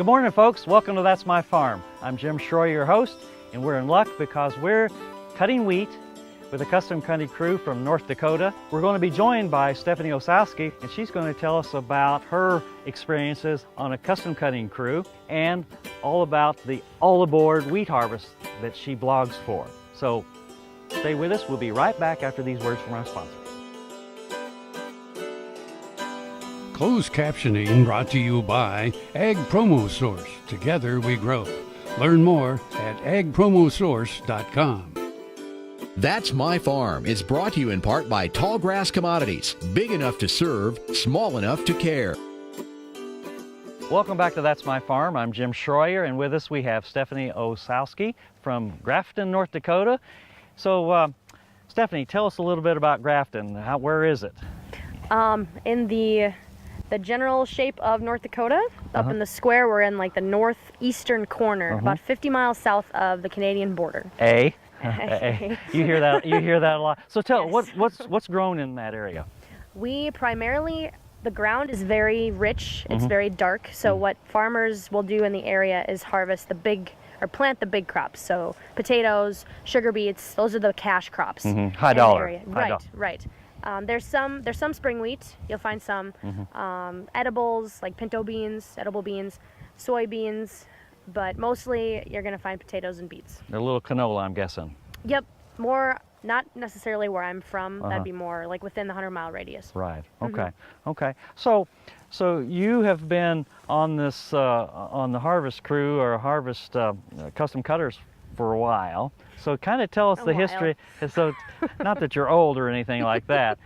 Good morning, folks. Welcome to That's My Farm. I'm Jim Schroyer, your host, and we're in luck because we're cutting wheat with a custom cutting crew from North Dakota. We're going to be joined by Stephanie Osowski, and she's going to tell us about her experiences on a custom cutting crew and all about the All Aboard wheat harvest that she blogs for. So stay with us. We'll be right back after these words from our sponsors. Closed captioning brought to you by Ag Promo Source. Together we grow. Learn more at agpromosource.com. That's My Farm is brought to you in part by Tallgrass Commodities. Big enough to serve, small enough to care. Welcome back to That's My Farm. I'm Jim Schroyer, and with us we have Stephanie Osowski from Grafton, North Dakota. So, Stephanie, tell us a little bit about Grafton. Where is it? In the general shape of North Dakota, up in the square, we're in like the northeastern corner, about 50 miles south of the Canadian border. You hear that? You hear that a lot. So tell what's grown in that area? We primarily, the ground is very rich. It's very dark. So what farmers will do in the area is harvest plant the big crops. So potatoes, sugar beets, those are the cash crops. High dollar. Right. There's some spring wheat. You'll find some edibles like pinto beans, edible beans, soybeans, but mostly you're going to find potatoes and beets. A little canola, I'm guessing. Yep, more not necessarily where I'm from. That'd be more like within the 100-mile radius. Right. Okay. Okay. So you have been on this on the harvest crew or harvest custom cutters for a while. So kind of tell us the history. So not that you're old or anything like that.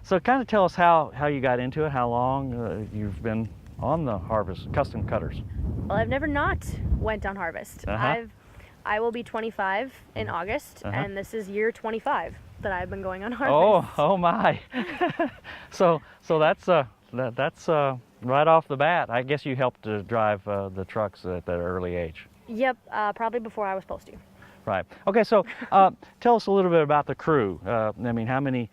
So kind of tell us how you got into it, how long you've been on the harvest custom cutters. Well, I've never not went on harvest. I will be 25 in August, and this is year 25 that I've been going on harvest. Oh my! so that's right off the bat. I guess you helped to drive the trucks at that early age. Yep, probably before I was supposed to. Right. Okay. So, tell us a little bit about the crew. I mean, how many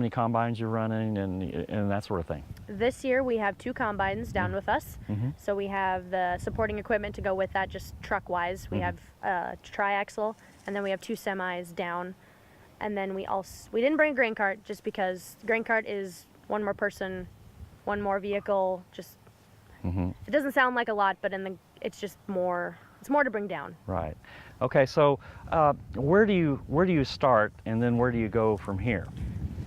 combines you're running and that sort of thing. This year we have 2 combines down with us. So we have the supporting equipment to go with that, just truck-wise. We have a triaxle, and then we have 2 semis down. And then we didn't bring a grain cart just because grain cart is one more person, one more vehicle. Just it doesn't sound like a lot, but it's just more. It's more to bring down. Right. Okay, so where do you start, and then where do you go from here?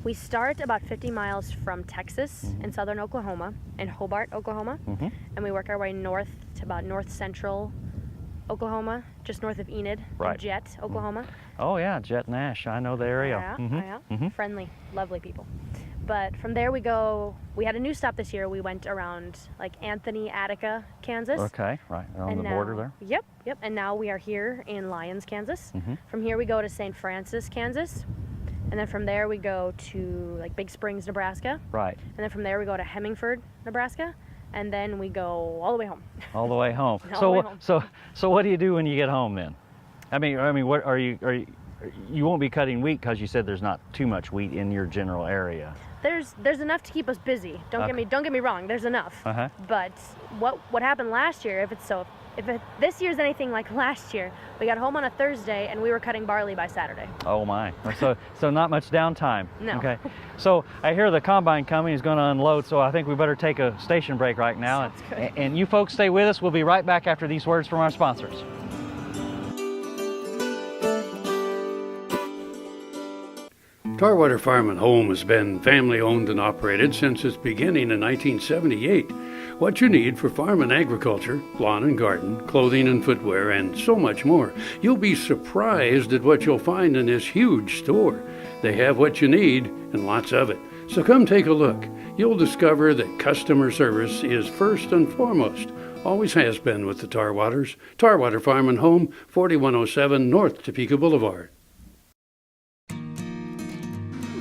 We start about 50 miles from Texas in southern Oklahoma, in Hobart, Oklahoma, and we work our way north to about north central Oklahoma, just north of Enid, in Jet, Oklahoma. Oh yeah, Jet Nash. I know the area. Yeah. Friendly, lovely people. But from there we had a new stop this year. We went around like Anthony, Attica, Kansas. Okay, right, on the border there. Yep, and now we are here in Lyons, Kansas. From here we go to St. Francis, Kansas. And then from there we go to like Big Springs, Nebraska. Right. And then from there we go to Hemingford, Nebraska. And then we go all the way home. All the way home. So what do you do when you get home then? I mean, what are you you won't be cutting wheat because you said there's not too much wheat in your general area. There's enough to keep us busy. Don't get me wrong. There's enough. But what happened last year? If this year's anything like last year, we got home on a Thursday and we were cutting barley by Saturday. Oh my! So not much downtime. No. Okay. So I hear the combine coming is going to unload. So I think we better take a station break right now. Sounds good. And you folks stay with us. We'll be right back after these words from our sponsors. Tarwater Farm and Home has been family owned and operated since its beginning in 1978. What you need for farm and agriculture, lawn and garden, clothing and footwear, and so much more. You'll be surprised at what you'll find in this huge store. They have what you need and lots of it. So come take a look. You'll discover that customer service is first and foremost. Always has been with the Tarwaters. Tarwater Farm and Home, 4107 North Topeka Boulevard.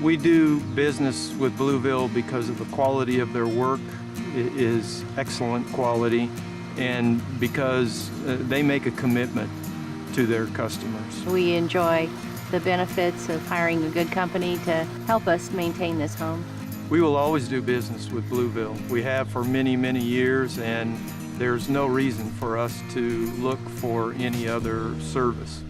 We do business with Blueville because of the quality of their work. It is excellent quality, and because they make a commitment to their customers. We enjoy the benefits of hiring a good company to help us maintain this home. We will always do business with Blueville. We have for many, many years, and there's no reason for us to look for any other service.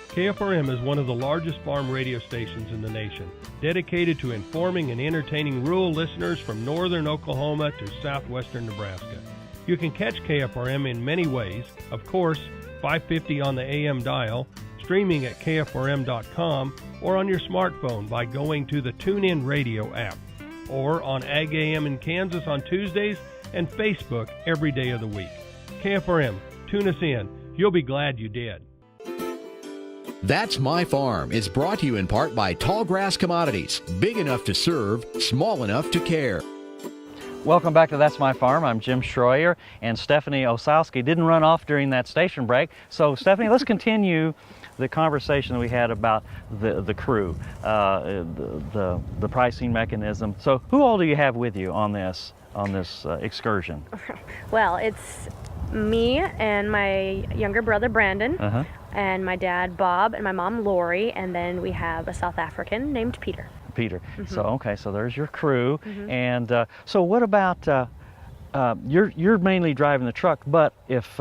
KFRM is one of the largest farm radio stations in the nation, dedicated to informing and entertaining rural listeners from northern Oklahoma to southwestern Nebraska. You can catch KFRM in many ways, of course, 550 on the AM dial, streaming at kfrm.com, or on your smartphone by going to the TuneIn Radio app, or on Ag AM in Kansas on Tuesdays and Facebook every day of the week. KFRM, tune us in. You'll be glad you did. That's My Farm is brought to you in part by Tallgrass Commodities, big enough to serve, small enough to care. Welcome back to That's My Farm. I'm Jim Schroyer, and Stephanie Osowski didn't run off during that station break. So Stephanie, let's continue the conversation that we had about the crew, the pricing mechanism. So who all do you have with you on this excursion? Well, it's me and my younger brother Brandon, and my dad Bob, and my mom Lori, and then we have a South African named Peter. So okay, so there's your crew. And so what about you're mainly driving the truck, but if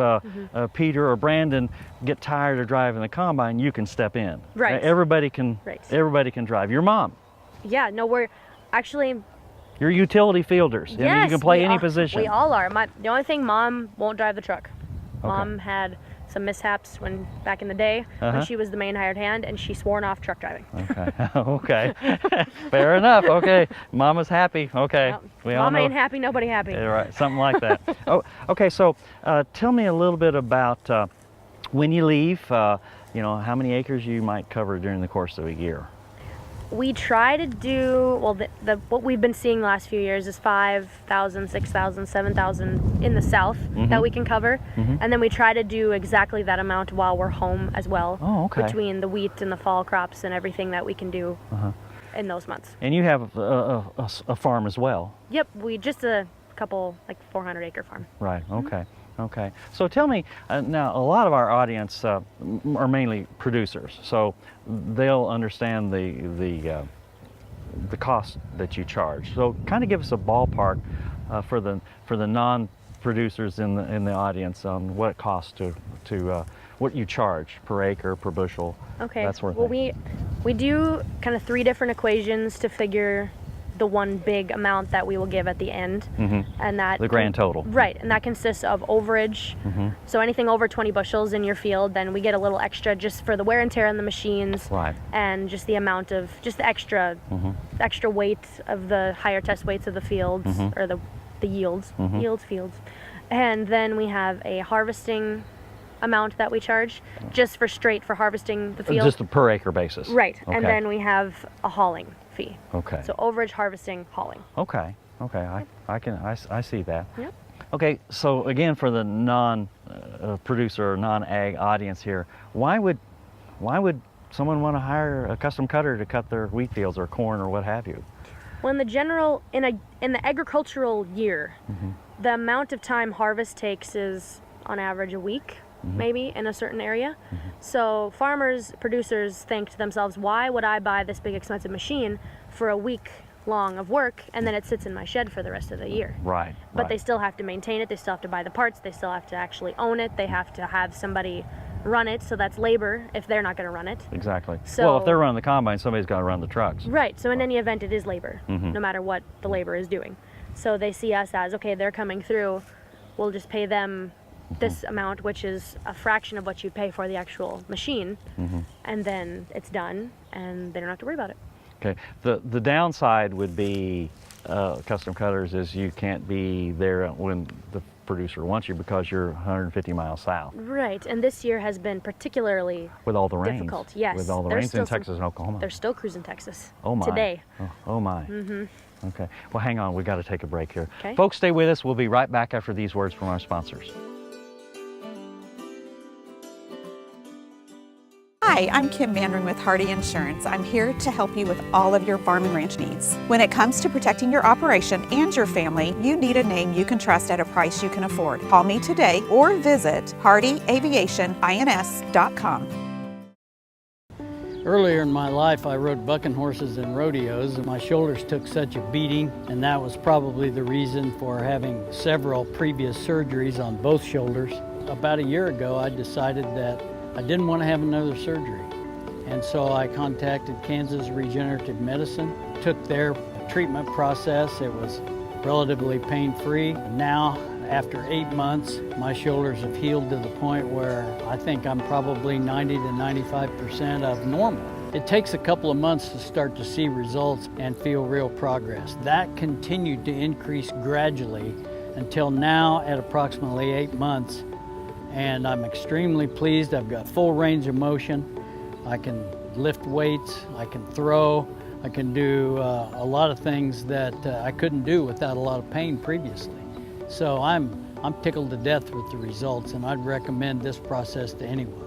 Peter or Brandon get tired of driving the combine, you can step in. Right. Everybody can drive. Your mom. Yeah, no, we're actually, you're utility fielders. yes, I mean, you can play any all, position. we all are. The only thing, Mom won't drive the truck. Okay. Mom had some mishaps back in the day when she was the main hired hand, and she sworn off truck driving. Okay. Okay. Fair enough. Okay. Mama's happy. Okay. Well, We all Mama know. ain't happy, nobody happy. Yeah, right. Something like that. Oh, okay. So, tell me a little bit about when you leave. You know, how many acres you might cover during the course of a year. We try to do, well, what we've been seeing the last few years is 5,000, 6,000, 7,000 in the south that we can cover. And then we try to do exactly that amount while we're home as well. Oh, okay. Between the wheat and the fall crops and everything that we can do in those months. And you have a farm as well. Yep, we just a couple, like 400 acre farm. Right. Okay. Okay. So tell me, now a lot of our audience are mainly producers, so they'll understand the cost that you charge. So kind of give us a ballpark for the non-producers in the audience on what it costs to what you charge per acre, per bushel. Okay. That sort of well, thing. we do kind of 3 different equations to figure the one big amount that we will give at the end, and that The grand total. Right, and that consists of overage. So anything over 20 bushels in your field, then we get a little extra just for the wear and tear on the machines, Right. and just the amount of the extra weight of the higher test weights of the fields, or the yields, fields, and then we have a harvesting amount that we charge just for harvesting the field. Just a per acre basis. Right, Okay. and then we have a hauling fee. Okay. So overage, harvesting, hauling. Okay. Okay. I see that. Yep. Okay. So again, for the non-producer or non-ag audience here, why would someone want to hire a custom cutter to cut their wheat fields or corn or what have you? Well, in the agricultural year, the amount of time harvest takes is on average a week, maybe in a certain area. So producers think to themselves, why would I buy this big expensive machine for a week long of work and then it sits in my shed for the rest of the year? Right. But right. they still have to maintain it, they still have to buy the parts, they still have to actually own it, they have to have somebody run it, so that's labor if they're not going to run it. Exactly. So- well, if they're running the combine, somebody's got to run the trucks. Right, so in any event it is labor, no matter what the labor is doing. So they see us as, okay, they're coming through, we'll just pay them this amount, which is a fraction of what you pay for the actual machine, and then it's done, and they don't have to worry about it. Okay. The downside would be custom cutters is you can't be there when the producer wants you because you're 150 miles south. Right, and this year has been particularly With all the rains. difficult. Yes, With all the there's rains in still Texas and Oklahoma. They're still cruising Texas. Oh my. Today. Oh my. Okay. Well, hang on. We got to take a break here. Okay. Folks, stay with us. We'll be right back after these words from our sponsors. Hi, I'm Kim Mandring with Hardy Insurance. I'm here to help you with all of your farm and ranch needs. When it comes to protecting your operation and your family, you need a name you can trust at a price you can afford. Call me today or visit hardyaviationins.com. Earlier in my life, I rode bucking horses and rodeos, and my shoulders took such a beating, and that was probably the reason for having several previous surgeries on both shoulders. About a year ago, I decided that I didn't want to have another surgery, and so I contacted Kansas Regenerative Medicine, took their treatment process. It was relatively pain-free. Now, after 8 months, my shoulders have healed to the point where I think I'm probably 90 to 95% of normal. It takes a couple of months to start to see results and feel real progress. That continued to increase gradually until now at approximately 8 months. And I'm extremely pleased. I've got full range of motion. I can lift weights, I can throw, I can do a lot of things that I couldn't do without a lot of pain previously. So I'm tickled to death with the results, and I'd recommend this process to anyone.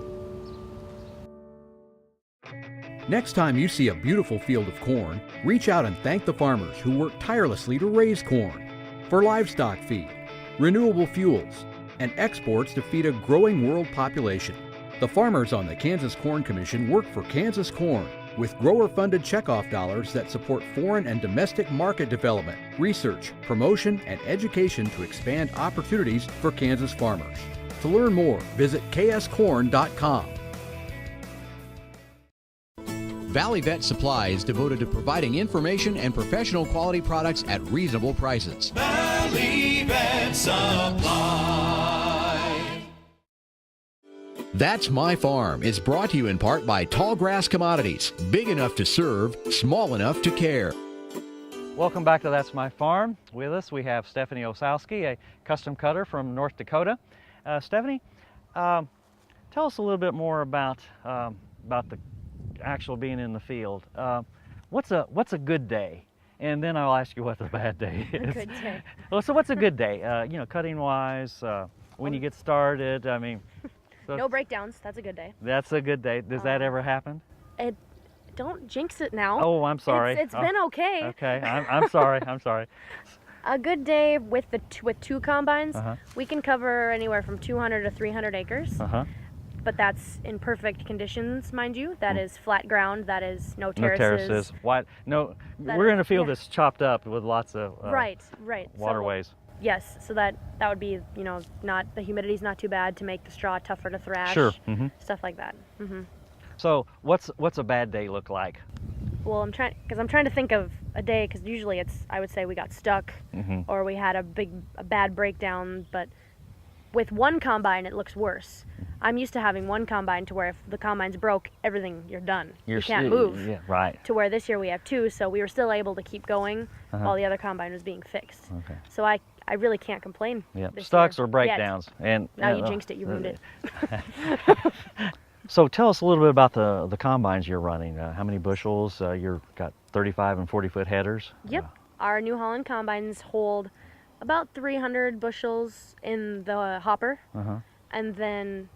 Next time you see a beautiful field of corn, reach out and thank the farmers who work tirelessly to raise corn for livestock feed, renewable fuels, and exports to feed a growing world population. The farmers on the Kansas Corn Commission work for Kansas Corn with grower-funded checkoff dollars that support foreign and domestic market development, research, promotion, and education to expand opportunities for Kansas farmers. To learn more, visit kscorn.com. Valley Vet Supply is devoted to providing information and professional quality products at reasonable prices. Valley Vet Supply. That's My Farm is brought to you in part by Tallgrass Commodities. Big enough to serve, small enough to care. Welcome back to That's My Farm. With us we have Stephanie Osowski, a custom cutter from North Dakota. Stephanie, tell us a little bit more about the actual being in the field. What's a good day? And then I'll ask you what the bad day is. A good day. Well, so what's a good day? Cutting wise, when you get started. I mean. So no breakdowns. That's a good day. That's a good day. Does that ever happen? Don't jinx it now. Oh, I'm sorry. It's been okay. Okay, I'm sorry. I'm sorry. A good day with two combines, we can cover anywhere from 200 to 300 acres. But that's in perfect conditions, mind you. That is flat ground. That is no terraces. No terraces. What? No. We're in a field that's chopped up with lots of right. waterways. Yes, so that would be, not, the humidity's not too bad to make the straw tougher to thrash. Sure. Stuff like that. So what's a bad day look like? Well, I'm trying to think of a day, because usually I would say we got stuck or we had a bad breakdown, but with one combine it looks worse. I'm used to having one combine to where if the combine's broke, everything, you're done. You can't move. Yeah, right. To where this year we have two, so we were still able to keep going while the other combine was being fixed. Okay. So I really can't complain. Yeah, stucks or breakdowns. And now you jinxed it, you ruined it. So tell us a little bit about the combines you're running. How many bushels? You've got 35 and 40 foot headers. Yep. Our New Holland combines hold about 300 bushels in the hopper. And then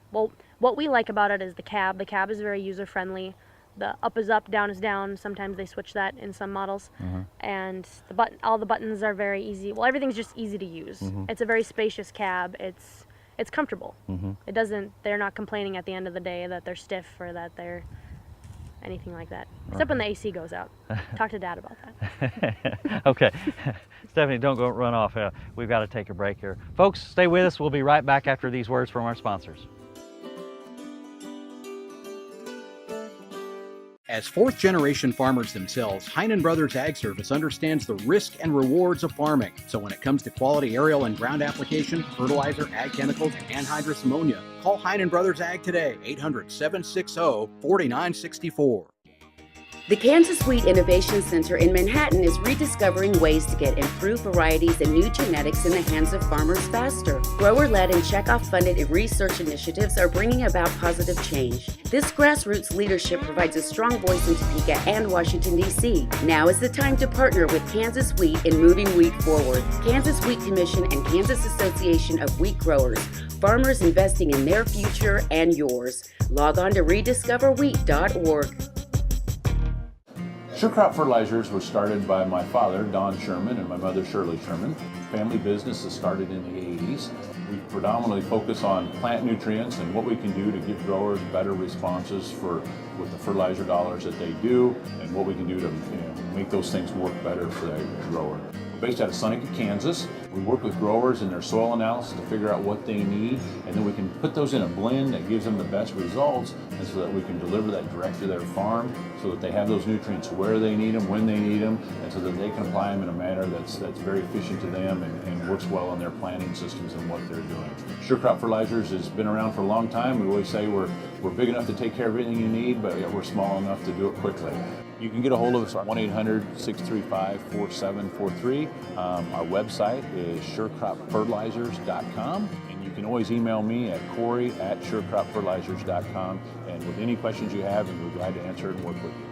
what we like about it is the cab. The cab is very user friendly. The up is up, down is down. Sometimes they switch that in some models. And all the buttons are very easy. Well, everything's just easy to use. It's a very spacious cab. It's comfortable. They're not complaining at the end of the day that they're stiff or that they're anything like that. Except when the AC goes out. Talk to Dad about that. Okay. Stephanie, don't go run off. We've got to take a break here. Folks, stay with us. We'll be right back after these words from our sponsors. As fourth-generation farmers themselves, Heinen Brothers Ag Service understands the risk and rewards of farming. So when it comes to quality aerial and ground application, fertilizer, ag chemicals, and anhydrous ammonia, call Heinen Brothers Ag today, 800-760-4964. The Kansas Wheat Innovation Center in Manhattan is rediscovering ways to get improved varieties and new genetics in the hands of farmers faster. Grower-led and checkoff-funded research initiatives are bringing about positive change. This grassroots leadership provides a strong voice in Topeka and Washington, D.C. Now is the time to partner with Kansas Wheat in moving wheat forward. Kansas Wheat Commission and Kansas Association of Wheat Growers. Farmers investing in their future and yours. Log on to rediscoverwheat.org. Sure Crop Fertilizers was started by my father, Don Sherman, and my mother, Shirley Sherman. Family business that started in the 80s. We predominantly focus on plant nutrients and what we can do to give growers better responses with the fertilizer dollars that they do, and what we can do to make those things work better for that grower. We're based out of Seneca, Kansas. We work with growers in their soil analysis to figure out what they need, and then we can put those in a blend that gives them the best results, and so that we can deliver that direct to their farm so that they have those nutrients where they need them, when they need them, and so that they can apply them in a manner that's very efficient to them and works well in their planting systems and what they're doing. Sure Crop Fertilizers has been around for a long time. We always say we're big enough to take care of everything you need, but we're small enough to do it quickly. You can get a hold of us at 1-800-635-4743. Our website is surecropfertilizers.com, and you can always email me at Corey@surecropfertilizers.com, and with any questions you have, and we're glad to answer and work with you.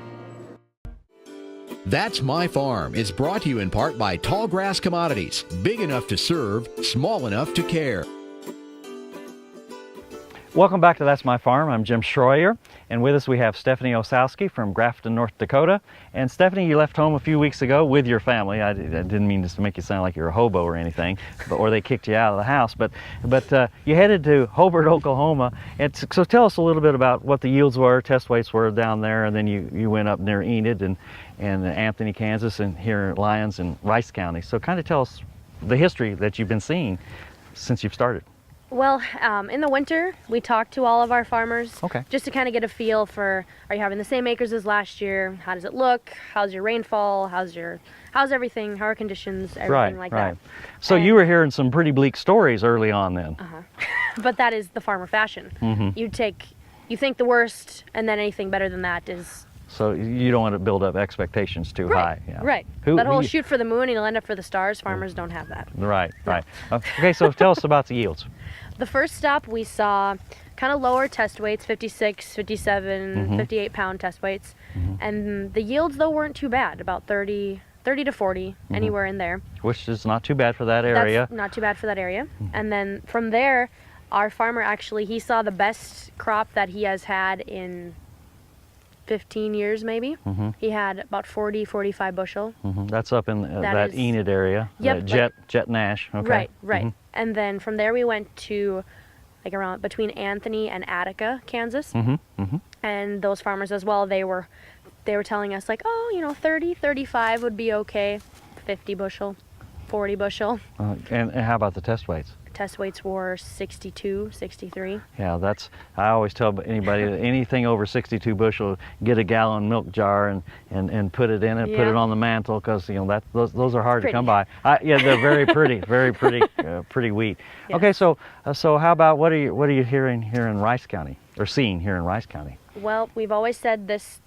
That's My Farm is brought to you in part by Tallgrass Commodities, big enough to serve, small enough to care. Welcome back to That's My Farm. I'm Jim Schroyer, and with us we have Stephanie Osowski from Grafton, North Dakota. And Stephanie, you left home a few weeks ago with your family. I didn't mean to make you sound like you're a hobo or anything, or they kicked you out of the house. But you headed to Hobart, Oklahoma. And so tell us a little bit about what the yields were, test weights were down there, and then you went up near Enid and Anthony, Kansas, and here in Lyons and Rice County. So kind of tell us the history that you've been seeing since you've started. Well, in the winter, we talk to all of our farmers just to kind of get a feel for, are you having the same acres as last year? How does it look? How's your rainfall? How's everything? How are conditions? Everything like that. So you were hearing some pretty bleak stories early on then. But that is the farmer fashion. You think the worst, and then anything better than that is... So you don't want to build up expectations too high. Yeah. Right. That whole shoot for the moon and you'll end up for the stars, farmers don't have that. Right. Okay, so tell us about the yields. The first stop we saw kind of lower test weights, 56, 57, 58 pound test weights. And the yields though weren't too bad, about 30 to 40, anywhere in there. Which is not too bad for that area. That's not too bad for that area. And then from there, our farmer actually, he saw the best crop that he has had in 15 years maybe. He had about 45 bushel. That's up in that Enid area. Yep. Jet Nash. Okay. Right. And then from there we went to like around between Anthony and Attica, Kansas. And those farmers as well, they were telling us like, oh, 30, 35 would be okay. 50 bushel, 40 bushel. And how about the test weights? Test weights were 62, 63. Yeah, I always tell anybody that anything over 62 bushel, get a gallon milk jar and put it in it, put it on the mantle, because those are hard to come by. Yeah, they're very pretty, very pretty, pretty wheat. Yes. Okay, so how about what are you hearing here in Rice County, or seeing here in Rice County? Well, we've always said this.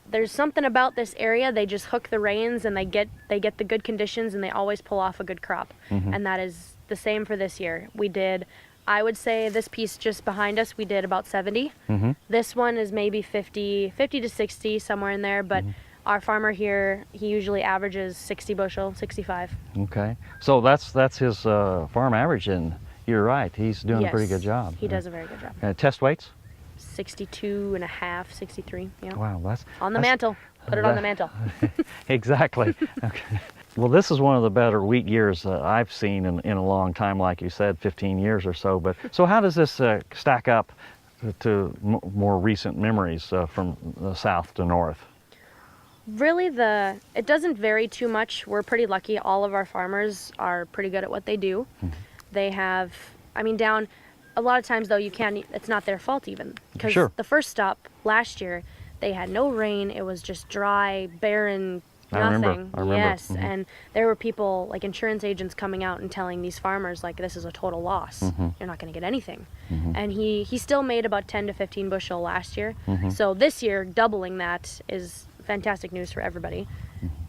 There's something about this area. They just hook the reins and they get the good conditions, and they always pull off a good crop, and that is the same for this year. We did, I would say this piece just behind us, we did about 70. This one is maybe 50 to 60, somewhere in there, but our farmer here, he usually averages 60 bushel, 65. Okay, so that's his farm average, and you're right, he's doing a pretty good job. He does a very good job. Test weights? 62 and a half, 63, yeah. Wow, that's... On the mantle, put it on the mantle. Exactly. Okay. Well, this is one of the better wheat years I've seen in a long time, like you said, 15 years or so. But so how does this stack up to more recent memories from the south to north? Really, it doesn't vary too much. We're pretty lucky. All of our farmers are pretty good at what they do. They have, down, a lot of times though, it's not their fault even. Because the first stop last year, they had no rain. It was just dry, barren, nothing. I remember. Yes, and there were people, like insurance agents, coming out and telling these farmers, like, this is a total loss. You're not going to get anything. And he still made about 10 to 15 bushel last year. So this year, doubling that is fantastic news for everybody.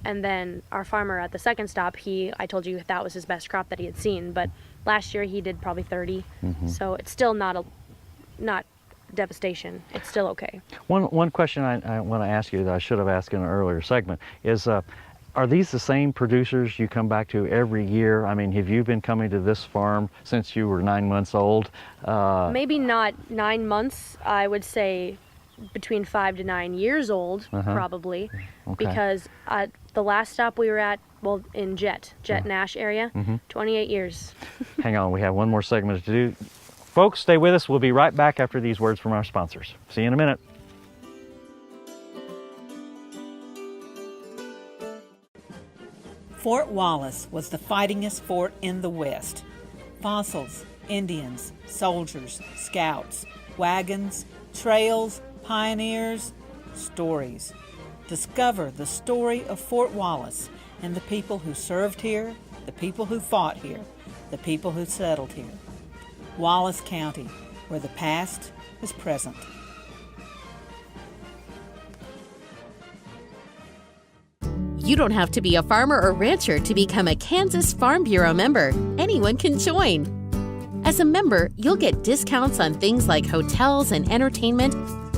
And then our farmer at the second stop, I told you that was his best crop that he had seen. But last year he did probably 30. So it's still not devastation. It's still okay. One question I want to ask you that I should have asked in an earlier segment is, are these the same producers you come back to every year? Have you been coming to this farm since you were 9 months old? Maybe not 9 months. I would say between 5 to 9 years old, probably, Okay. because the last stop we were at, well, in Jet Nash area, 28 years. Hang on, we have one more segment to do. Folks, stay with us. We'll be right back after these words from our sponsors. See you in a minute. Fort Wallace was the fightingest fort in the West. Fossils, Indians, soldiers, scouts, wagons, trails, pioneers, stories. Discover the story of Fort Wallace and the people who served here, the people who fought here, the people who settled here. Wallace County, where the past is present. You don't have to be a farmer or rancher to become a Kansas Farm Bureau member. Anyone can join. As a member, you'll get discounts on things like hotels and entertainment,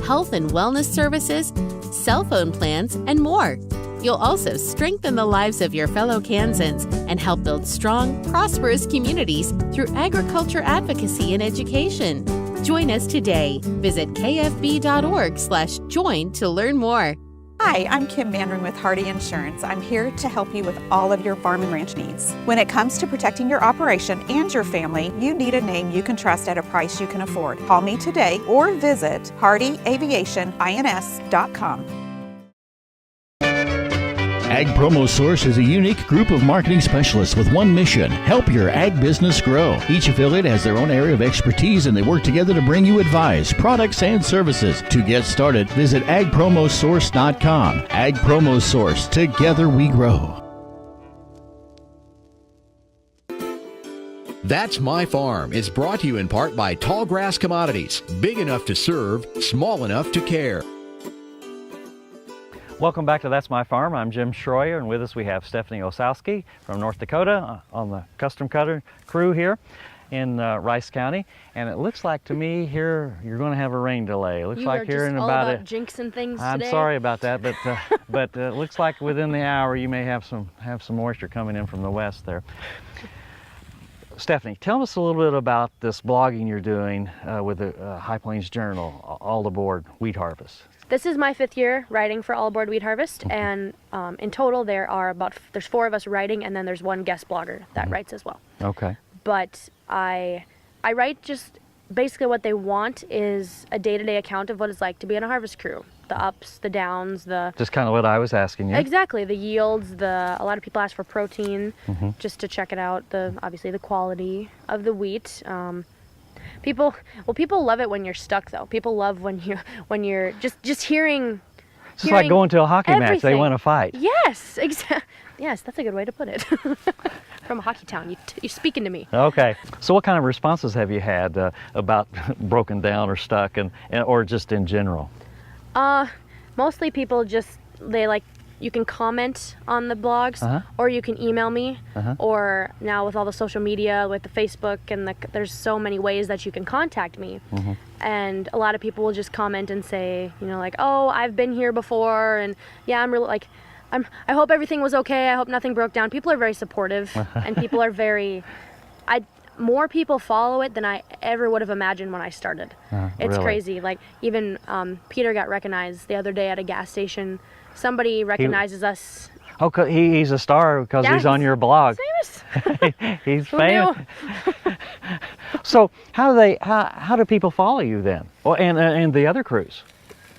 health and wellness services, cell phone plans, and more. You'll also strengthen the lives of your fellow Kansans and help build strong, prosperous communities through agriculture advocacy and education. Join us today. Visit kfb.org/join to learn more. Hi, I'm Kim Mandring with Hardy Insurance. I'm here to help you with all of your farm and ranch needs. When it comes to protecting your operation and your family, you need a name you can trust at a price you can afford. Call me today or visit hardyaviationins.com. Ag Promo Source is a unique group of marketing specialists with one mission: help your ag business grow. Each affiliate has their own area of expertise, and they work together to bring you advice, products, and services. To get started, visit agpromosource.com. Ag Promo Source. Together we grow. That's My Farm is brought to you in part by Tallgrass Commodities. Big enough to serve, small enough to care. Welcome back to That's My Farm. I'm Jim Schroyer, and with us we have Stephanie Osowski from North Dakota on the custom cutter crew here in Rice County. And it looks like to me here you're going to have a rain delay. It looks like here in about jinxing things I'm today. sorry about that, but it looks like within the hour you may have some moisture coming in from the west there. Stephanie, tell us a little bit about this blogging you're doing with the High Plains Journal, All Aboard Wheat Harvest. This is my 5th year writing for All Aboard Wheat Harvest, and in total there's 4 of us writing, and then there's one guest blogger that writes as well. Okay. But I write just basically what they want is a day-to-day account of what it's like to be on a harvest crew. The ups, the downs, Just kind of what I was asking you. Exactly, the yields, a lot of people ask for protein, just to check it out, obviously the quality of the wheat. People love it when you're stuck though. People love when you're just hearing. It's just like going to a hockey match. They want to fight. Yes, exactly. Yes, that's a good way to put it. From a hockey town, you're speaking to me. Okay. So what kind of responses have you had about broken down or stuck, or just in general? Mostly people you can comment on the blogs, or you can email me, or now with all the social media, with the Facebook, and there's so many ways that you can contact me. And a lot of people will just comment and say, oh, I've been here before, and yeah, I'm really I hope everything was okay. I hope nothing broke down. People are very supportive, and people are very, more people follow it than I ever would have imagined when I started. It's really crazy. Even Peter got recognized the other day at a gas station. Somebody recognizes us. Oh, he's a star because he's on your blog. Famous. He's famous. So how do people follow you then? Oh, and the other crews?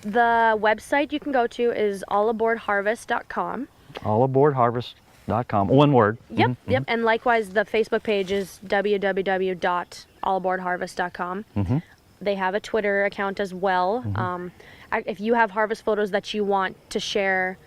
The website you can go to is allaboardharvest.com. Allaboardharvest.com. One word. Yep, yep. And likewise, the Facebook page is www.allaboardharvest.com. They have a Twitter account as well. If you have harvest photos that you want to share,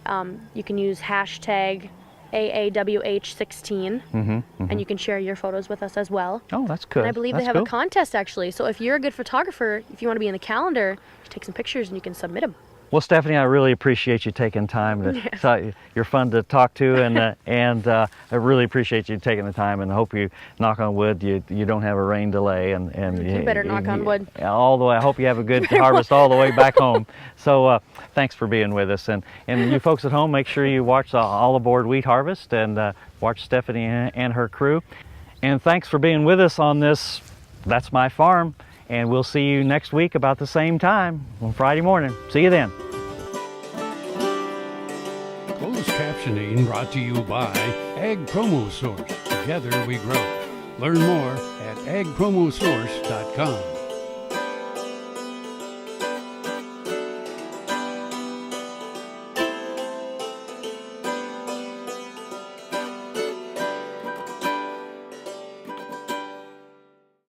you can use hashtag AAWH16, and you can share your photos with us as well. Oh, that's good. And I believe they have a contest actually. So if you're a good photographer, if you want to be in the calendar, you take some pictures and you can submit them. Well, Stephanie, I really appreciate you taking time to. You're fun to talk to, and I really appreciate you taking the time. And I hope you, knock on wood, you don't have a rain delay. And you better knock on wood. All the way. I hope you have a good harvest all the way back home. So thanks for being with us, and you folks at home, make sure you watch All Aboard Wheat Harvest and watch Stephanie and her crew. And thanks for being with us on this. That's My Farm. And we'll see you next week about the same time on Friday morning. See you then. Closed captioning brought to you by Ag Promo Source. Together we grow. Learn more at agpromosource.com.